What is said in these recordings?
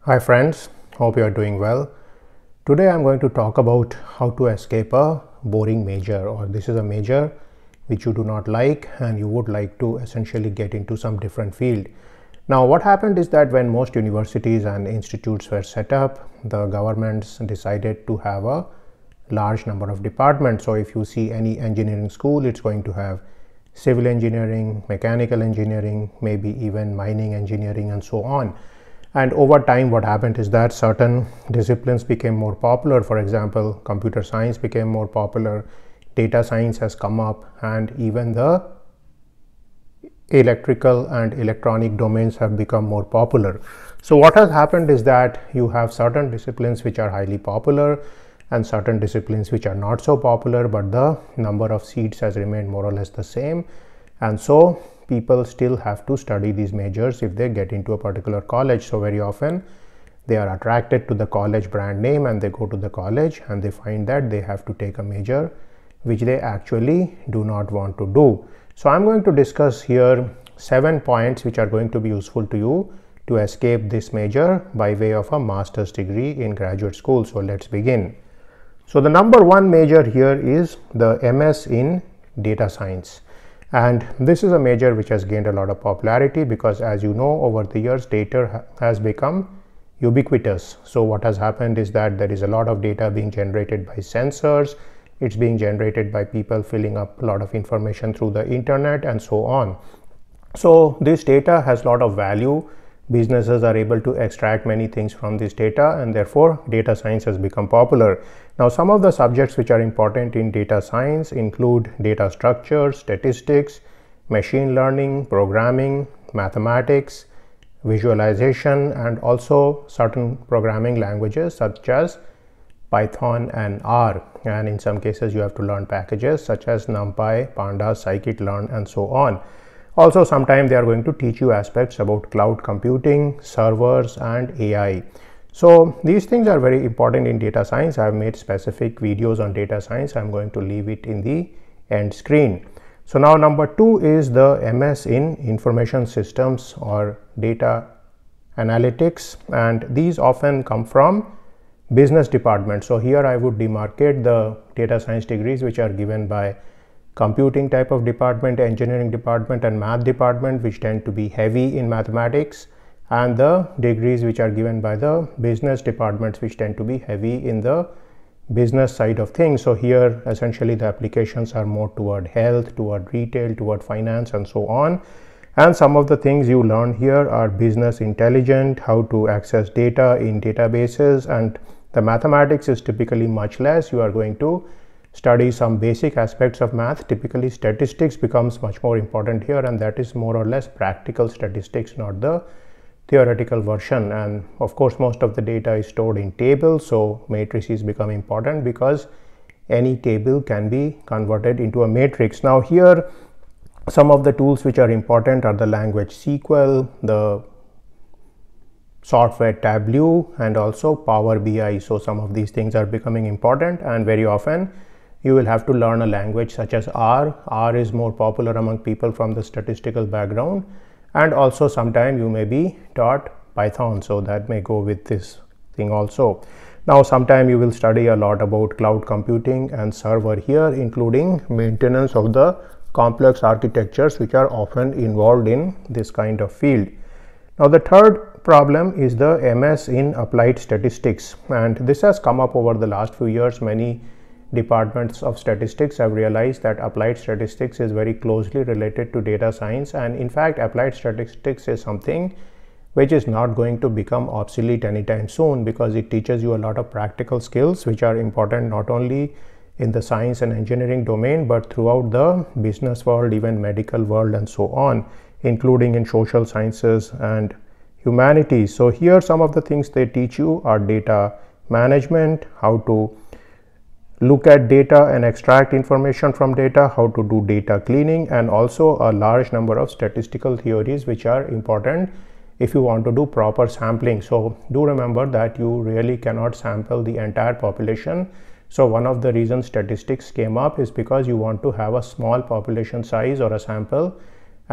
Hi friends, hope you are doing well. Today I'm going to talk about how to escape a boring major, or this is a major which you do not like and you would like to essentially get into some different field. Now what happened is that when most universities and institutes were set up, the governments decided to have a large number of departments. So if you see any engineering school, it's going to have civil engineering, mechanical engineering, maybe even mining engineering and so on. And over time what happened is that certain disciplines became more popular. For example, computer science became more popular, data science has come up, and even the electrical and electronic domains have become more popular. So what has happened is that you have certain disciplines which are highly popular and certain disciplines which are not so popular, but the number of seats has remained more or less the same, and so people still have to study these majors if they get into a particular college. So very often they are attracted to the college brand name and they go to the college and they find that they have to take a major which they actually do not want to do. So I'm going to discuss here 7 points which are going to be useful to you to escape this major by way of a master's degree in graduate school. So let's begin. So the number one major here is the MS in data science. And this is a major which has gained a lot of popularity because, as you know, over the years data has become ubiquitous. So what has happened is that there is a lot of data being generated by sensors, it's being generated by people filling up a lot of information through the internet and so on. So this data has a lot of value. Businesses are able to extract many things from this data, and therefore data science has become popular. Now some of the subjects which are important in data science include data structure, statistics, machine learning, programming, mathematics, visualization, and also certain programming languages such as Python and R, and in some cases you have to learn packages such as NumPy, Pandas, scikit-learn, and so on. Also sometimes they are going to teach you aspects about cloud computing, servers, and AI. So these things are very important in data science. I have made specific videos on data science. I'm going to leave it in the end screen. So now number 2 is the MS in information systems or data analytics, and these often come from business departments. So here I would demarcate the data science degrees which are given by computing type of department, engineering department, and math department, which tend to be heavy in mathematics, and the degrees which are given by the business departments, which tend to be heavy in the business side of things. So here essentially the applications are more toward health, toward retail, toward finance, and so on. And some of the things you learn here are business intelligence, how to access data in databases, and the mathematics is typically much less. You are going to study some basic aspects of math. Typically statistics becomes much more important here, and that is more or less practical statistics, not the theoretical version. And of course most of the data is stored in tables, so matrices become important because any table can be converted into a matrix. Now here some of the tools which are important are the language SQL, the software Tableau, and also Power BI. So some of these things are becoming important, and very often you will have to learn a language such as R. R is more popular among people from the statistical background, and also sometime you may be taught Python, so that may go with this thing also. Now sometime you will study a lot about cloud computing and server here, including maintenance of the complex architectures which are often involved in this kind of field. Now the third problem is the MS in applied statistics, and this has come up over the last few years. Many departments of statistics have realized that applied statistics is very closely related to data science, and in fact applied statistics is something which is not going to become obsolete anytime soon, because it teaches you a lot of practical skills which are important not only in the science and engineering domain but throughout the business world, even medical world, and so on, including in social sciences and humanities. So here some of the things they teach you are data management, how to look at data and extract information from data, how to do data cleaning, and also a large number of statistical theories which are important if you want to do proper sampling. So do remember that you really cannot sample the entire population. So one of the reasons statistics came up is because you want to have a small population size or a sample,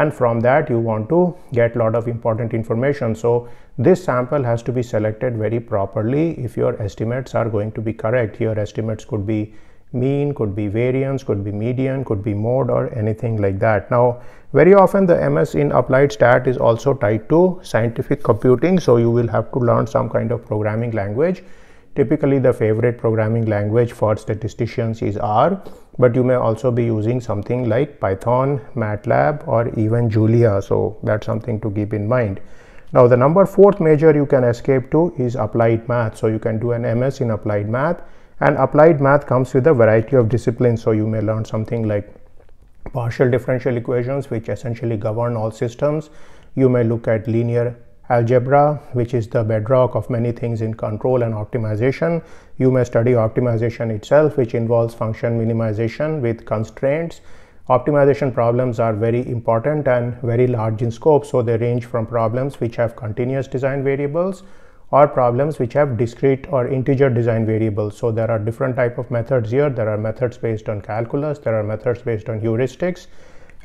and from that you want to get a lot of important information. So this sample has to be selected very properly if your estimates are going to be correct. Your estimates could be mean, could be variance, could be median, could be mode, or anything like that. Now very often the MS in applied stat is also tied to scientific computing, so you will have to learn some kind of programming language. Typically the favorite programming language for statisticians is R, but you may also be using something like Python, MATLAB, or even Julia, so that's something to keep in mind. Now the number 4th major you can escape to is applied math. So you can do an MS in applied math, and applied math comes with a variety of disciplines. So you may learn something like partial differential equations, which essentially govern all systems. You may look at linear algebra, which is the bedrock of many things in control and optimization. You may study optimization itself, which involves function minimization with constraints. Optimization problems are very important and very large in scope, so they range from problems which have continuous design variables or problems which have discrete or integer design variables. So there are different type of methods here. There are methods based on calculus, there are methods based on heuristics,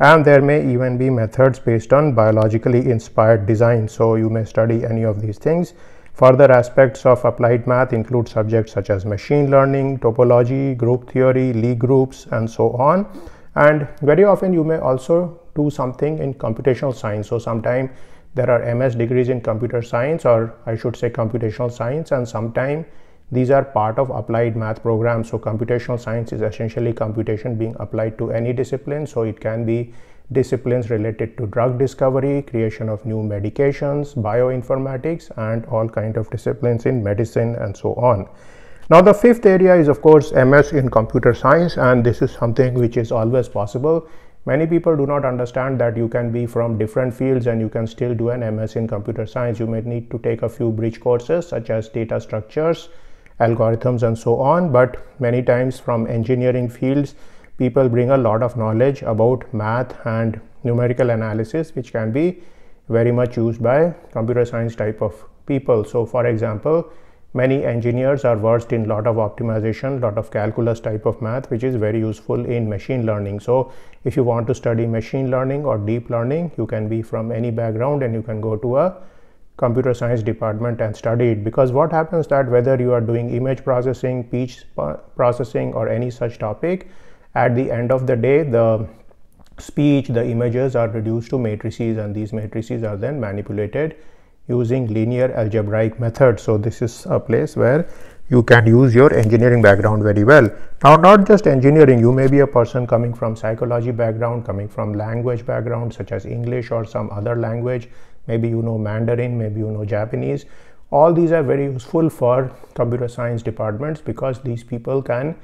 and there may even be methods based on biologically inspired design. So you may study any of these things. Further aspects of applied math include subjects such as machine learning, topology, group theory, Lie groups, and so on. And very often you may also do something in computational science. So sometimes there are MS degrees in computer science, or I should say computational science, and sometimes these are part of applied math programs. So computational science is essentially computation being applied to any discipline. So it can be disciplines related to drug discovery, creation of new medications, bioinformatics, and all kind of disciplines in medicine and so on. Now the 5th area is of course MS in computer science, and this is something which is always possible. Many people do not understand that you can be from different fields and you can still do an MS in computer science. You may need to take a few bridge courses such as data structures, algorithms, and so on, but many times from engineering fields people bring a lot of knowledge about math and numerical analysis, which can be very much used by computer science type of people. So for example, many engineers are versed in lot of optimization, lot of calculus type of math, which is very useful in machine learning. So if you want to study machine learning or deep learning, you can be from any background and you can go to a computer science department and study it. Because what happens that whether you are doing image processing, speech processing, or any such topic, at the end of the day the speech, the images are reduced to matrices, and these matrices are then manipulated using linear algebraic methods. So this is a place where you can use your engineering background very well. Now not just engineering, you may be a person coming from psychology background, coming from language background such as English or some other language. Maybe you know Mandarin, maybe you know Japanese. All these are very useful for computer science departments because these people can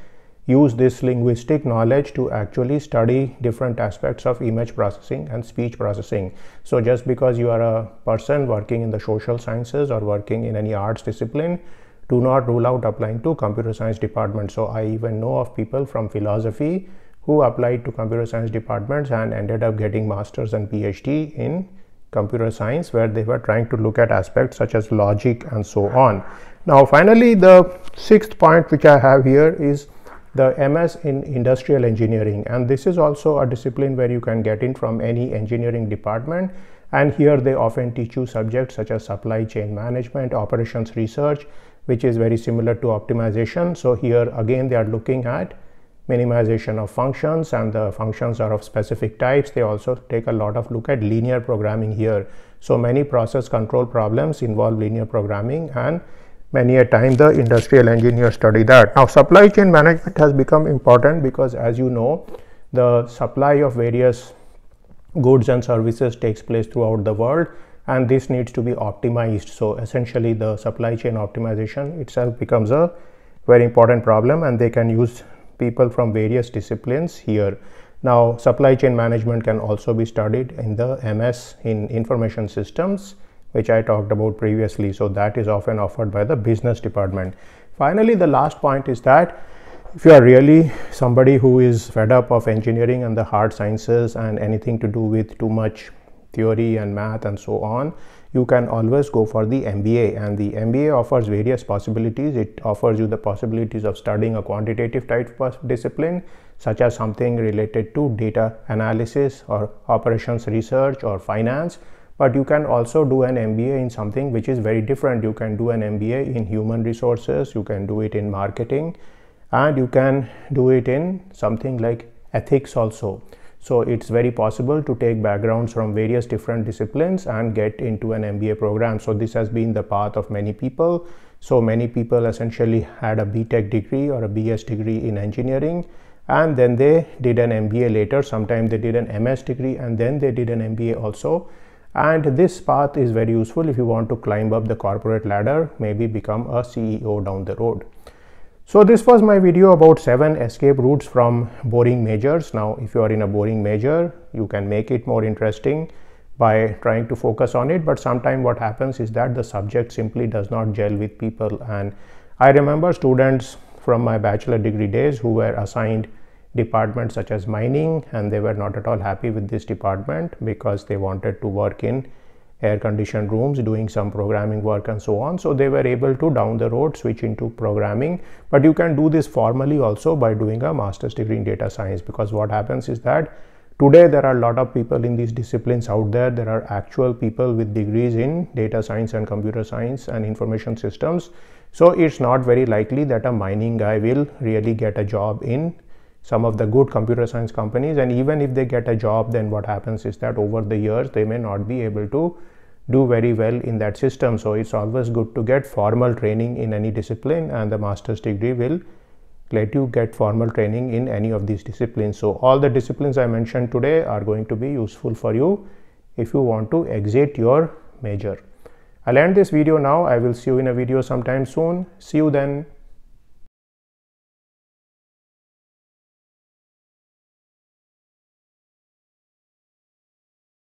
use this linguistic knowledge to actually study different aspects of image processing and speech processing. So just because you are a person working in the social sciences or working in any arts discipline, do not rule out applying to computer science department. So I even know of people from philosophy who applied to computer science departments and ended up getting masters and PhD in computer science, where they were trying to look at aspects such as logic and so on. Now finally, the 6th point which I have here is the MS in industrial engineering, and this is also a discipline where you can get in from any engineering department, and here they often teach you subjects such as supply chain management, operations research, which is very similar to optimization. So here again they are looking at minimization of functions, and the functions are of specific types. They also take a lot of look at linear programming here. So many process control problems involve linear programming, and many a time the industrial engineers study that. Now supply chain management has become important because, as you know, the supply of various goods and services takes place throughout the world, and this needs to be optimized. So essentially the supply chain optimization itself becomes a very important problem, and they can use people from various disciplines here. Now supply chain management can also be studied in the MS in information systems, which I talked about previously. So that is often offered by the business department. Finally, the last point is that if you are really somebody who is fed up of engineering and the hard sciences and anything to do with too much theory and math and so on, you can always go for the MBA, and the MBA offers various possibilities. It offers you the possibilities of studying a quantitative type of discipline, such as something related to data analysis or operations research or finance. But you can also do an MBA in something which is very different. You can do an MBA in human resources, you can do it in marketing, and you can do it in something like ethics also. So it's very possible to take backgrounds from various different disciplines and get into an MBA program. So this has been the path of many people. So many people essentially had a B.Tech degree or a BS degree in engineering, and then they did an MBA later. Sometimes they did an MS degree and then they did an MBA also. And this path is very useful if you want to climb up the corporate ladder, maybe become a CEO down the road. So this was my video about 7 escape routes from boring majors. Now, if you are in a boring major, you can make it more interesting by trying to focus on it. But sometimes what happens is that the subject simply does not gel with people. And I remember students from my bachelor degree days who were assigned departments such as mining, and they were not at all happy with this department because they wanted to work in air-conditioned rooms doing some programming work and so on. So they were able to down the road switch into programming. But you can do this formally also by doing a master's degree in data science, because what happens is that today there are a lot of people in these disciplines out there. There are actual people with degrees in data science and computer science and information systems. So it's not very likely that a mining guy will really get a job in some of the good computer science companies. And even if they get a job, then what happens is that over the years they may not be able to do very well in that system. So it's always good to get formal training in any discipline, and the master's degree will let you get formal training in any of these disciplines. So all the disciplines I mentioned today are going to be useful for you if you want to exit your major. I'll end this video now. I will see you in a video sometime soon. See you then.